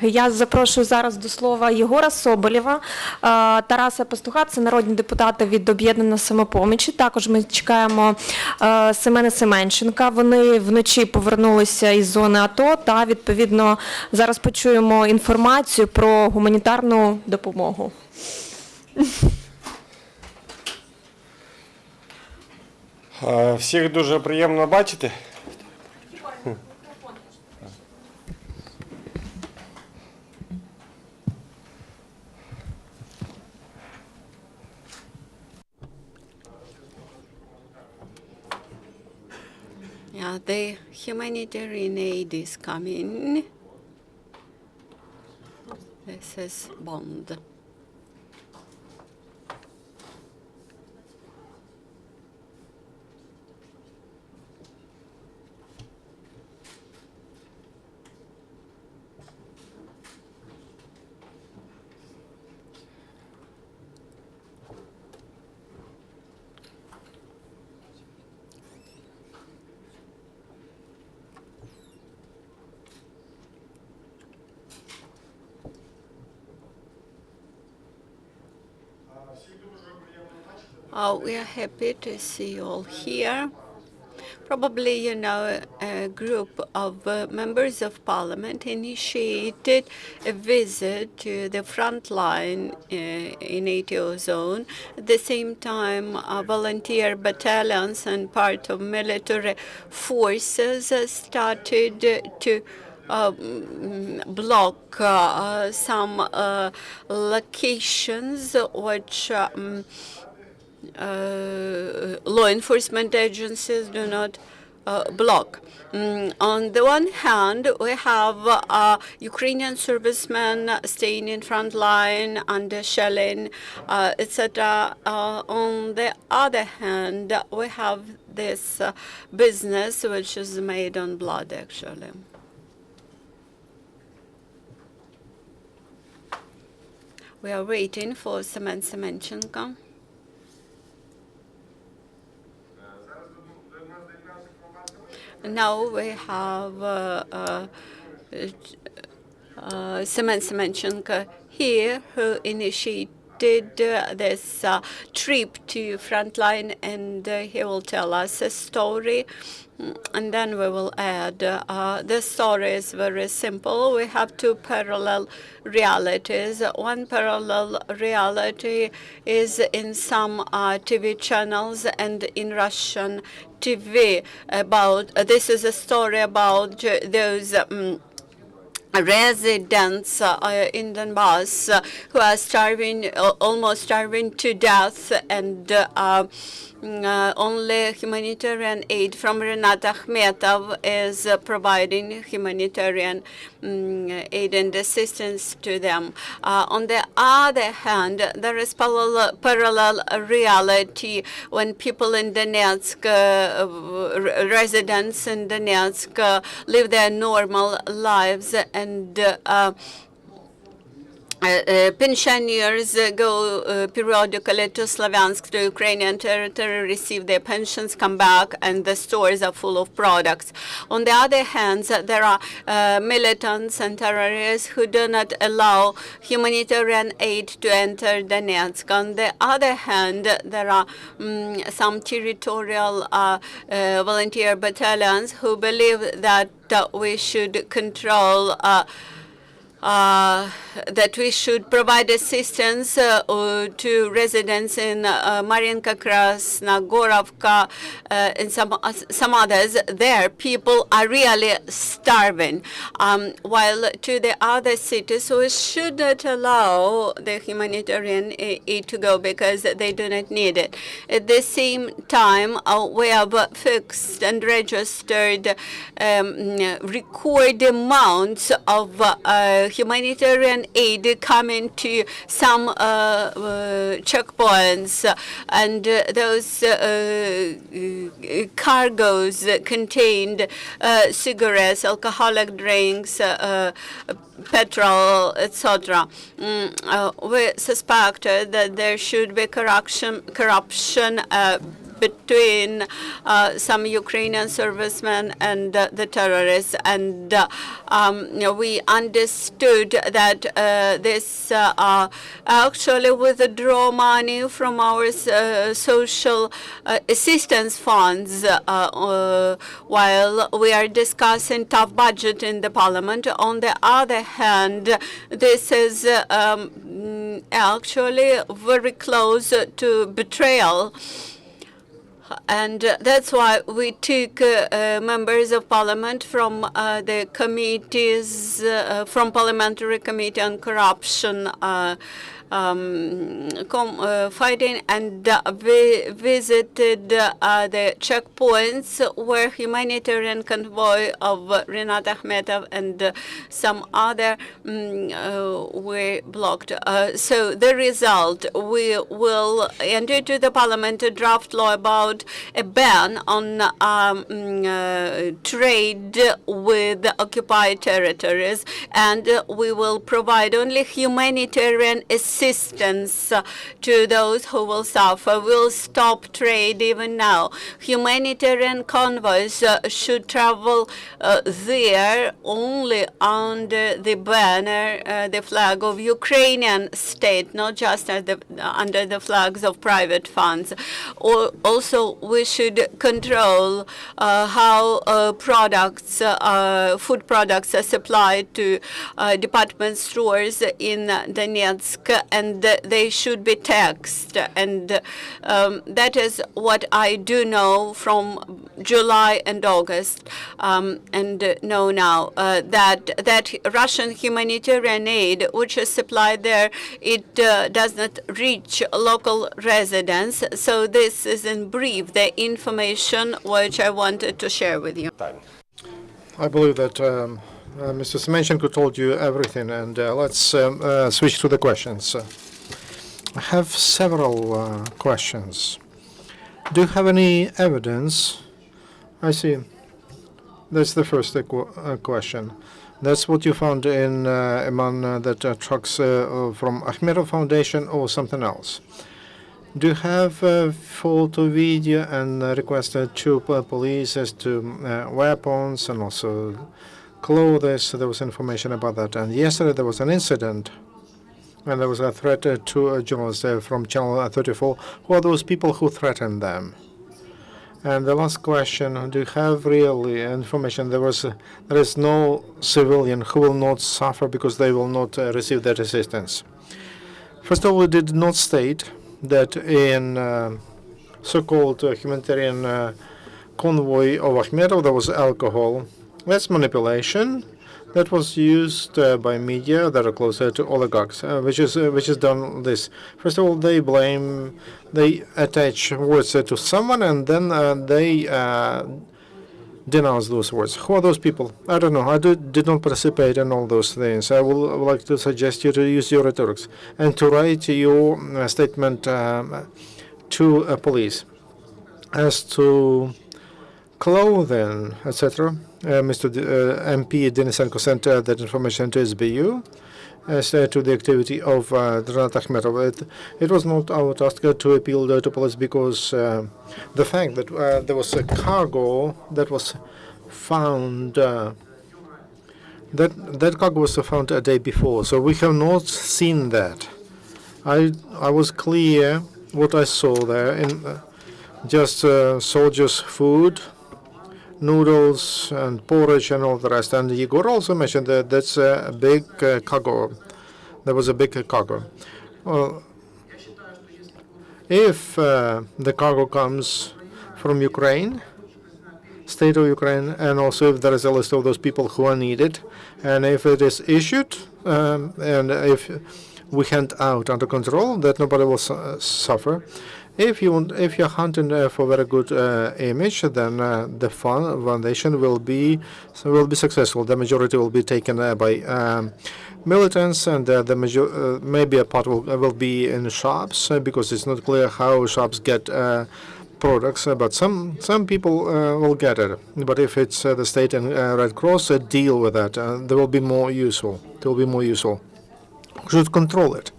Я запрошую зараз до слова Єгора Соболєва, Тараса Пастуха, це народні депутати від Об'єднаної самопомочі. Також ми чекаємо Семена Семенченка. Вони вночі повернулися із зони АТО та, відповідно, зараз почуємо інформацію про гуманітарну допомогу. Всіх дуже приємно бачити. Yeah, the humanitarian aid is coming. This is Bond. We are happy to see you all here. Probably you know a group of members of parliament initiated a visit to the front line in ATO zone. At the same time, volunteer battalions and part of military forces started to block some locations which law enforcement agencies do not block. On the one hand, we have Ukrainian servicemen staying in front line under shelling, etc. On the other hand, we have this business which is made on blood, actually. We are waiting for Semen Semenchenko. Now we have Semen Semenchenko here, who initiated this trip to Frontline, and he will tell us a story. And then we will add. The story is very simple. We have two parallel realities. One parallel reality is in some TV channels and in Russian TV about, this is a story about those residents in Donbass who are starving, almost starving to death, and only humanitarian aid from Renat Akhmetov is providing humanitarian aid and assistance to them. On the other hand, there is parallel reality when people in Donetsk, residents in Donetsk, live their normal lives, and pensioners go periodically to Slavyansk, to Ukrainian territory, receive their pensions, come back, and the stores are full of products. On the other hand, there are militants and terrorists who do not allow humanitarian aid to enter Donetsk. On the other hand, there are some territorial volunteer battalions who believe that we should control that we should provide assistance to residents in Mariinka, Krasnogorovka, and some others. There, people are really starving. While to the other cities, we should not allow the humanitarian aid to go because they do not need it. At the same time, we have fixed and registered record amounts of humanitarian aid coming to some checkpoints, and those cargoes contained cigarettes, alcoholic drinks, petrol, etc. We suspected that there should be corruption between some Ukrainian servicemen and the terrorists. And we understood that this actually withdraw money from our social assistance funds while we are discussing tough budget in the parliament. On the other hand, this is actually very close to betrayal. And that's why we took members of parliament from the committees, from Parliamentary Committee on Corruption fighting, and we visited the checkpoints where humanitarian convoy of Rinat Akhmetov and some other were blocked. So the result, we will enter into the parliament a draft law about a ban on trade with occupied territories, and we will provide only humanitarian assistance to those who will suffer. We'll stop trade even now. Humanitarian convoys should travel there only under the banner, the flag of Ukrainian state, not just under the flags of private funds. Also, we should control how food products are supplied to department stores in Donetsk, and they should be taxed. And that is what I do know from July and August, and know now that Russian humanitarian aid, which is supplied there, it does not reach local residents. So this is in brief the information which I wanted to share with you. I believe that Mr. Semenchenko told you everything, and let's switch to the questions. I have several questions. Do you have any evidence? I see. That's the first question. That's what you found in among the trucks from Akhmetov Foundation or something else. Do you have photo, video, and requested to police as to weapons and also clothes? There was information about that. And yesterday there was an incident, and there was a threat to a journalist from Channel 34. Who are those people who threatened them? And the last question: do you have really information? There is no civilian who will not suffer because they will not receive that assistance. First of all, we did not state that in so-called humanitarian convoy of Akhmetov there was alcohol. That's manipulation. That was used by media that are closer to oligarchs, which is done this. First of all, they attach words to someone, and then they denounce those words. Who are those people? I don't know. I did not participate in all those things. I would like to suggest you to use your rhetorics and to write your statement to police. As to clothing, etc., Mr. MP Denisenko sent that information to SBU as to the activity of Rinat Akhmetov. It was not our task to appeal to police because the fact that there was a cargo that was found, that cargo was found a day before, so we have not seen that. I was clear what I saw there in just soldiers' food, noodles and porridge and all the rest. And Igor also mentioned that that's a big cargo. There was a big cargo. Well, if the cargo comes from Ukraine, state of Ukraine, and also if there is a list of those people who are needed, and if it is issued, and if we hand out under control, that nobody will suffer. If you're hunting for very good image, then the foundation will be successful. The majority will be taken by militants, and maybe a part will be in shops because it's not clear how shops get products. But some people will get it. But if it's the state and Red Cross deal with that, they will be more useful. They will be more useful. We should control it.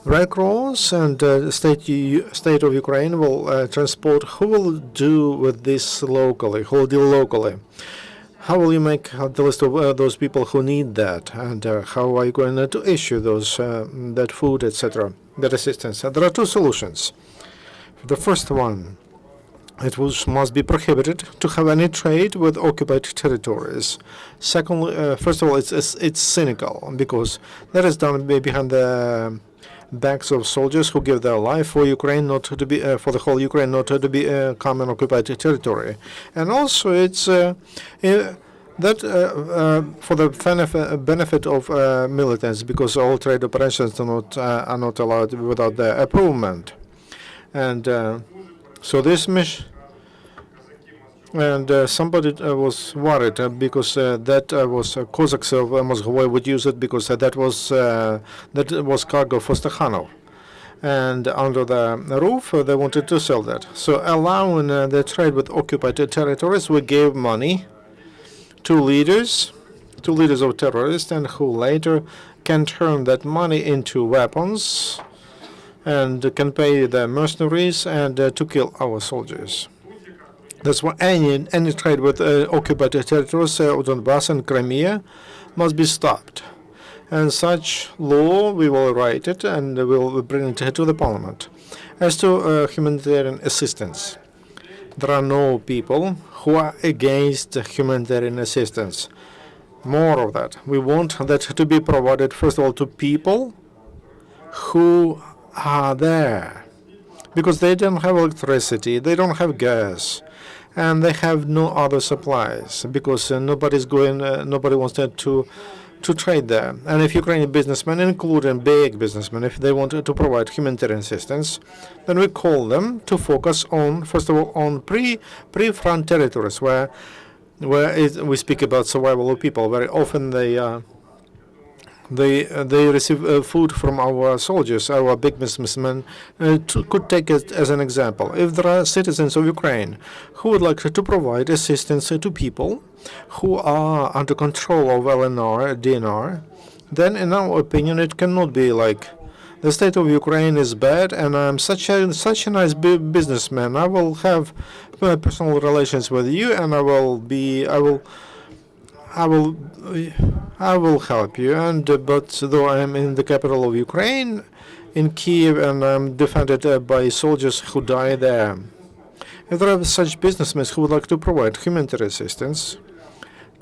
Red Cross and state of Ukraine will transport. Who will do with this locally? Who will deal locally? How will you make the list of those people who need that, and how are you going to issue those that food, etc., that assistance? There are two solutions. The first one, it must be prohibited to have any trade with occupied territories. Secondly, first of all, it's cynical because that is done behind the backs of soldiers who give their life for Ukraine not to be for the whole Ukraine not to be common occupied territory, and also it's that for the benefit of militants, because all trade operations are not allowed without their approval. And so this mission, and somebody was worried because that was Cossacks of Moscow would use it because that was cargo for Stakhanov, and under the roof they wanted to sell that. So allowing the trade with occupied territories, we gave money to leaders of terrorists, and who later can turn that money into weapons and can pay the mercenaries and to kill our soldiers. That's why any trade with occupied territories, Donbass and Crimea, must be stopped. And such law, we will write it and we'll bring it to the parliament. As to humanitarian assistance, there are no people who are against humanitarian assistance. More of that. We want that to be provided, first of all, to people who are there, because they don't have electricity, they don't have gas, and they have no other supplies, because nobody wants to trade there. And if Ukrainian businessmen, including big businessmen, if they want to provide humanitarian assistance, then we call them to focus on, first of all, on pre-front territories where we speak about survival of people. Very often they receive food from our soldiers. Our big businessmen could take it as an example. If there are citizens of Ukraine who would like to provide assistance to people who are under control of LNR, DNR, then in our opinion it cannot be like the state of Ukraine is bad and I'm such a nice businessman. I will have personal relations with you and I will help you. And but though I am in the capital of Ukraine, in Kiev, and I'm defended by soldiers who die there. If there are such businessmen who would like to provide humanitarian assistance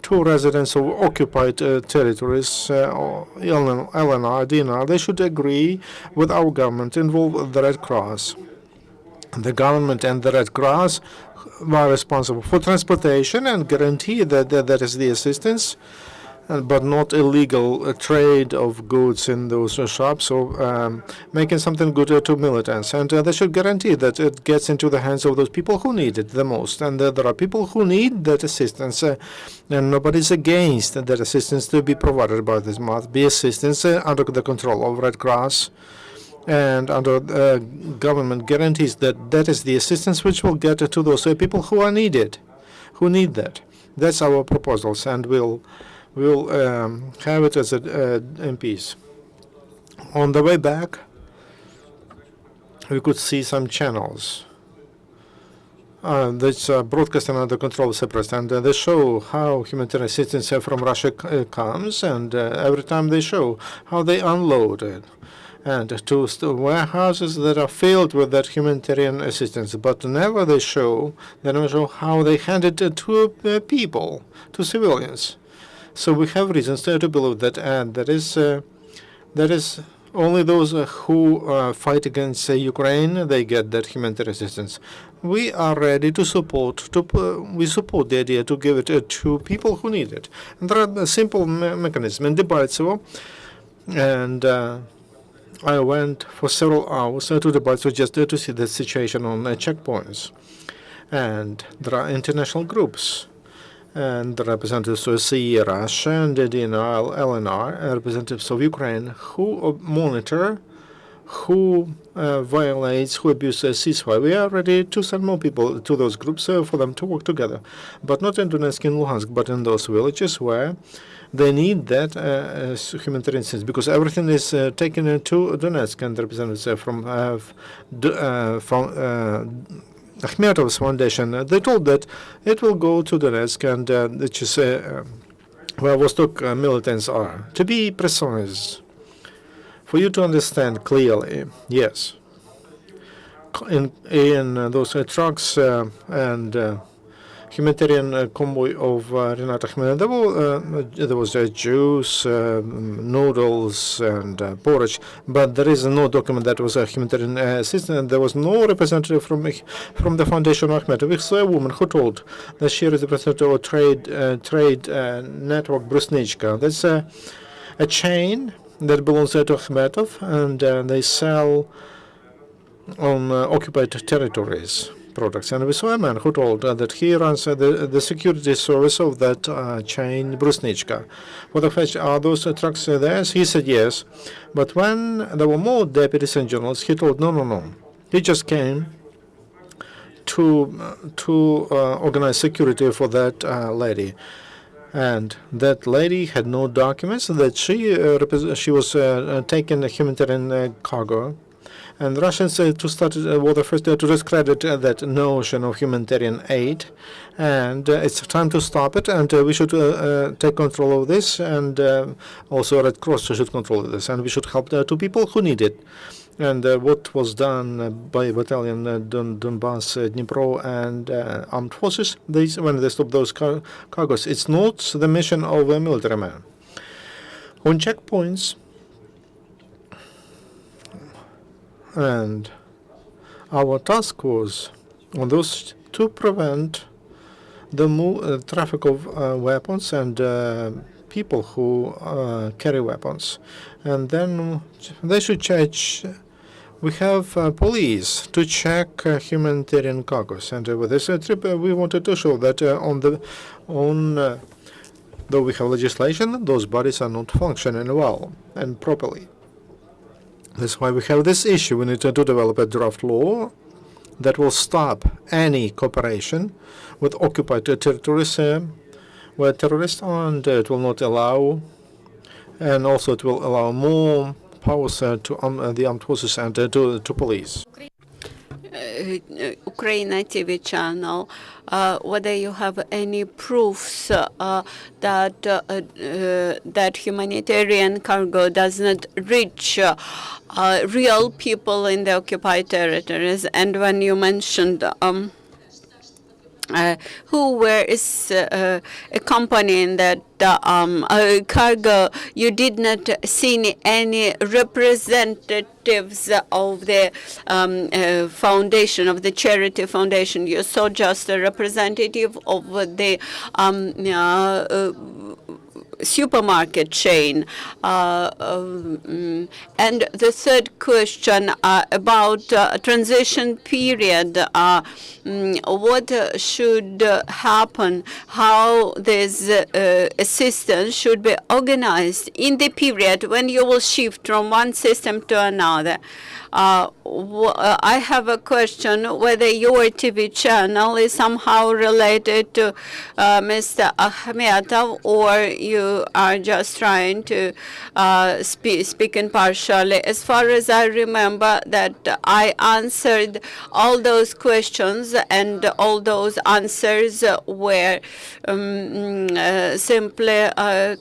to residents of occupied territories, LNR, DNR, they should agree with our government, involve the Red Cross. The government and the Red Cross are responsible for transportation and guarantee that that is the assistance, but not illegal trade of goods in those shops, or making something good to militants. And they should guarantee that it gets into the hands of those people who need it the most. And there are people who need that assistance, and nobody's against that assistance to be provided by this. Must be assistance under the control of Red Cross and under government guarantees that that is the assistance which will get to those people who need that. That's our proposals, and we'll have it as MPs. On the way back, we could see some channels that's broadcasting under control of separatists, and they show how humanitarian assistance from Russia comes, and every time they show how they unload it and to warehouses that are filled with that humanitarian assistance, but never they show how they hand it to people, to civilians. So we have reasons to believe that, and that is only those who fight against Ukraine, they get that humanitarian assistance. We are ready to support. We support the idea to give it to people who need it. And there are a simple mechanism in Debaltsevo, and I went for several hours to Debaltsevo just to see the situation on checkpoints. And there are international groups and representatives of CE, Russia, and DNR, LNR, representatives of Ukraine, who monitor who violates, who abuses ceasefire. We are ready to send more people to those groups for them to work together, but not in Donetsk and Luhansk, but in those villages where they need that humanitarian assistance, because everything is taken to Donetsk, and representatives from Akhmetov's foundation, they told that it will go to Donetsk, and which is where Vostok militants are. To be precise, for you to understand clearly, yes, in those trucks and humanitarian convoy of Renat Akhmetov, there was juice, noodles, and porridge, but there is no document that was a humanitarian assistance, and there was no representative from the foundation of Akhmetov. We saw a woman who told that she is the representative of trade network Brusnichka. That's a chain that belongs to Akhmetov, and they sell on occupied territories products. And we saw a man who told that he runs the security service of that chain, Brusnichka. For the question, are those trucks theirs? He said yes. But when there were more deputies and generals, he told no. He just came to organize security for that lady. And that lady had no documents that she was taking a humanitarian cargo. And Russians were the first to discredit that notion of humanitarian aid, and it's time to stop it. And we should take control of this, and also Red Cross should control this, and we should help to people who need it. And what was done by Battalion Donbass, Dnipro, and armed forces, when they stopped those cargoes, it's not the mission of a military man. On checkpoints, and our task was on those to prevent the traffic of weapons and people who carry weapons. And then they should check. We have police to check humanitarian cargoes. And with this trip, we wanted to show that though we have legislation, those bodies are not functioning well and properly. That's why we have this issue. We need to develop a draft law that will stop any cooperation with occupied territories where terrorists are, and it will not allow, and also it will allow more powers to the armed forces and to police. Ukraine TV channel, whether you have any proofs that humanitarian cargo does not reach real people in the occupied territories. And when you mentioned where is accompanying that cargo, you did not see any representatives of the foundation, of the charity foundation. You saw just a representative of the supermarket chain. And the third question about transition period, what should happen, how this assistance should be organized in the period when you will shift from one system to another. I have a question whether your TV channel is somehow related to Mr. Akhmetov, or you are just trying to speak impartially. As far as I remember, that I answered all those questions, and all those answers were simply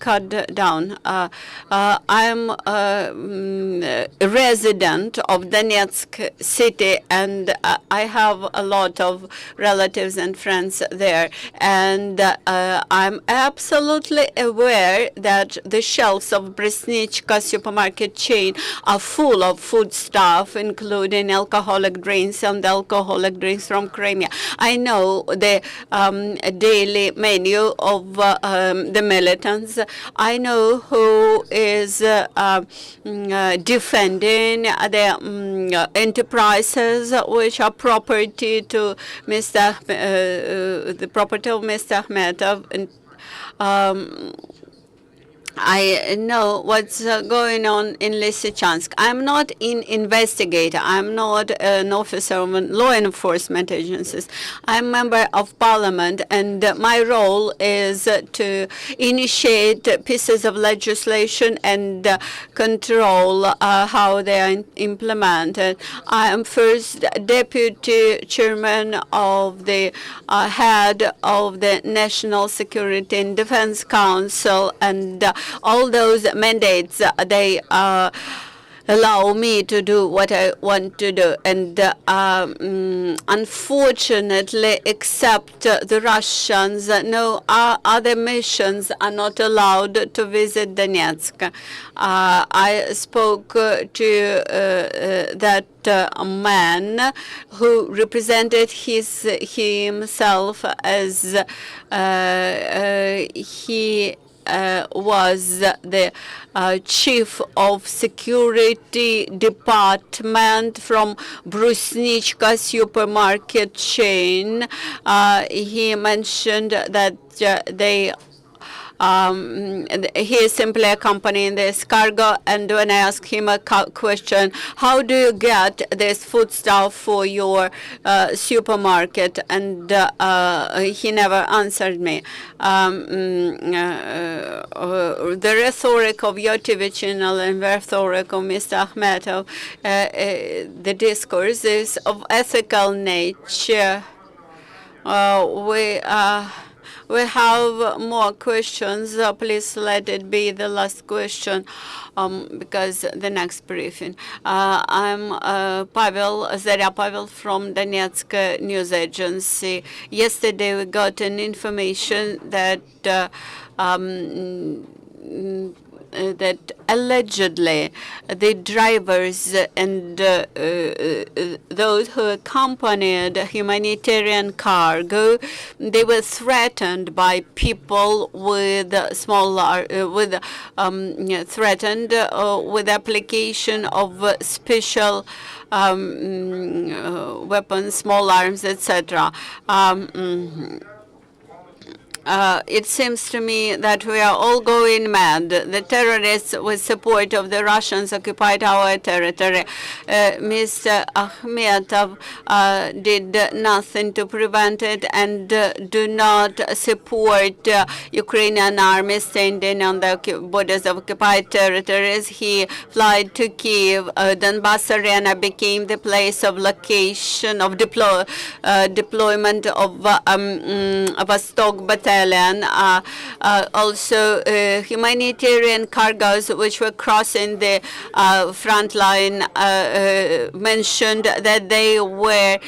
cut down. I'm a resident of Donetsk city, and I have a lot of relatives and friends there, and I'm absolutely aware that the shelves of Brusnichka supermarket chain are full of foodstuff, including alcoholic drinks and alcoholic drinks from Crimea. I know the daily menu of the militants. I know who is defending the enterprises which are property to the property of Mr. Akhmetov. I know what's going on in Lysychansk. I'm not an investigator. I'm not an officer of law enforcement agencies. I'm a member of parliament, and my role is to initiate pieces of legislation and control how they are implemented. I am first deputy chairman of the head of the National Security and Defense Council, and all those mandates, they allow me to do what I want to do. And unfortunately, except the Russians, no other missions are not allowed to visit Donetsk. I spoke to that man who represented himself as he was the chief of security department from Brusnichka supermarket chain. He mentioned that they he is simply accompanying this cargo, and when I asked him a question, how do you get this foodstuff for your supermarket? And he never answered me. The rhetoric of Yoti Vichinal and the rhetoric of Mr. Akhmetov, the discourse is of ethical nature. We have more questions. Please let it be the last question, because the next briefing. I'm Zarya Pavel from Donetsk News Agency. Yesterday we got an information that that allegedly the drivers and those who accompanied humanitarian cargo, they were threatened by people with threatened with application of special weapons, small arms, etc. It seems to me that we are all going mad. The terrorists, with support of the Russians, occupied our territory. Mr. Akhmetov did nothing to prevent it, and do not support Ukrainian army standing on the borders of occupied territories. He fled to Kiev. Donbas Arena became the place of location of deployment of Vostok Battalion. Also humanitarian cargoes which were crossing the front line mentioned that they were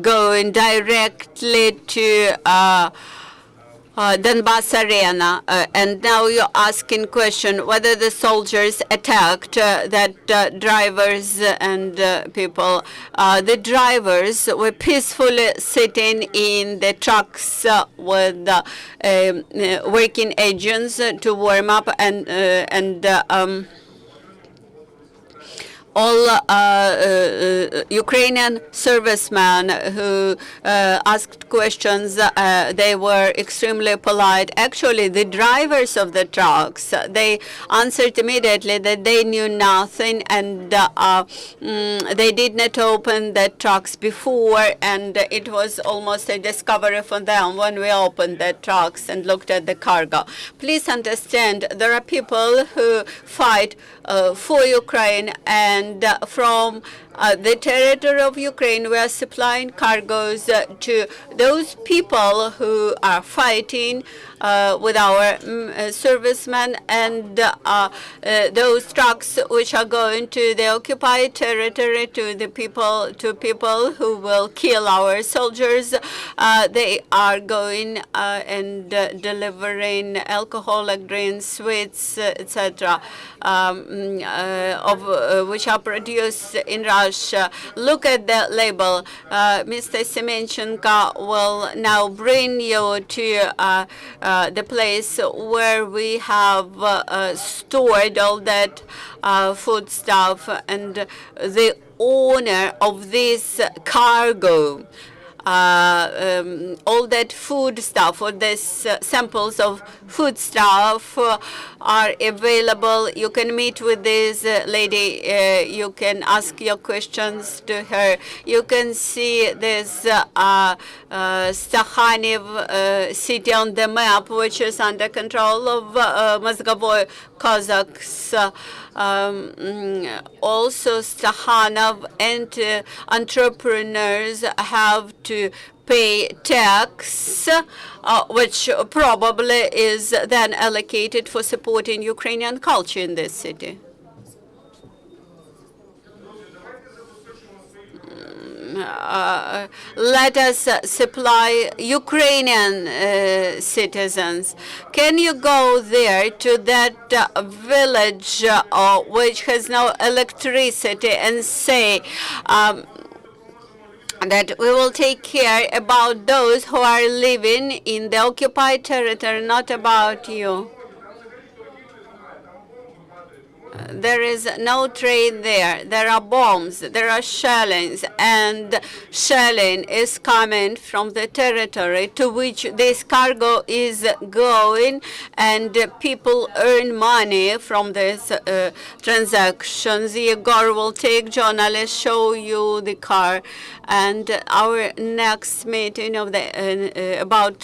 going directly to Donbas Arena, and now you're asking question whether the soldiers attacked that drivers and people. The drivers were peacefully sitting in the trucks with working agents to warm up, and all Ukrainian servicemen who asked questions, they were extremely polite. Actually, the drivers of the trucks, they answered immediately that they knew nothing, and they did not open the trucks before, and it was almost a discovery for them when we opened the trucks and looked at the cargo. Please understand, there are people who fight for Ukraine, and from the territory of Ukraine, we are supplying cargoes to those people who are fighting with our servicemen, and those trucks which are going to the occupied territory, to people who will kill our soldiers. They are going and delivering alcoholic drinks, sweets, etc., which are produced in Russia. Look at the label. Mr. Semenchenko will now bring you to the place where we have stored all that food stuff, and the owner of this cargo all that food stuff or this samples of food stuff are available. You can meet with this lady. You can ask your questions to her. You can see this Stakhanev city on the map, which is under control of Mozgovoy Cossacks. Also, Stakhanov and entrepreneurs have to pay tax, which probably is then allocated for supporting Ukrainian culture in this city. Let us supply Ukrainian citizens. Can you go there to that village which has no electricity and say that we will take care about those who are living in the occupied territory, not about you? There is no trade there. There are bombs, there are shellings, and shelling is coming from the territory to which this cargo is going, and people earn money from these transactions. Igor will take journalists, show you the car, and our next meeting of the about